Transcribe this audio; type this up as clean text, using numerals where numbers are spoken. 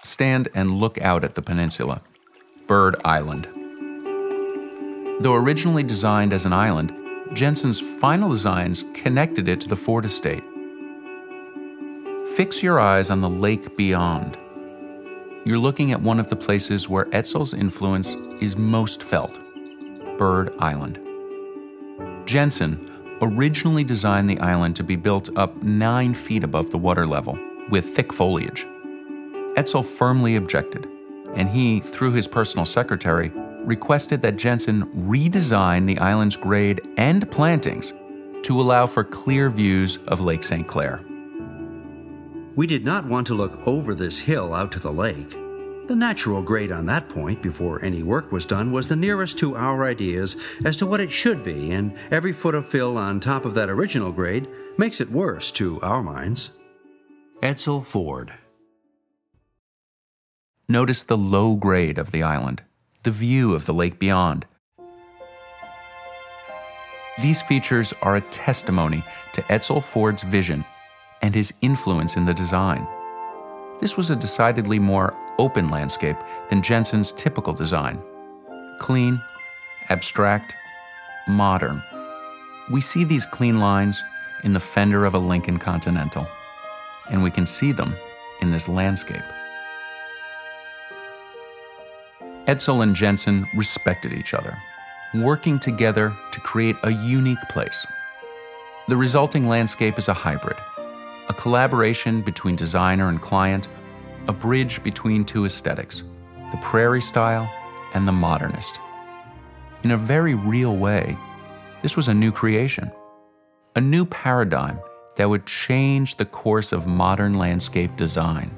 stand and look out at the peninsula, Bird Island. Though originally designed as an island, Jensen's final designs connected it to the Ford estate. Fix your eyes on the lake beyond. You're looking at one of the places where Etzel's influence is most felt, Bird Island. Jensen originally designed the island to be built up 9 feet above the water level, with thick foliage. Etzel firmly objected, and he, through his personal secretary, requested that Jensen redesign the island's grade and plantings to allow for clear views of Lake St. Clair. We did not want to look over this hill out to the lake. The natural grade on that point, before any work was done, was the nearest to our ideas as to what it should be, and every foot of fill on top of that original grade makes it worse to our minds. Edsel Ford. Notice the low grade of the island, the view of the lake beyond. These features are a testimony to Edsel Ford's vision and his influence in the design. This was a decidedly more open landscape than Jensen's typical design. Clean, abstract, modern. We see these clean lines in the fender of a Lincoln Continental, and we can see them in this landscape. Edsel and Jensen respected each other, working together to create a unique place. The resulting landscape is a hybrid, a collaboration between designer and client, a bridge between two aesthetics, the prairie style and the modernist. In a very real way, this was a new creation, a new paradigm that would change the course of modern landscape design.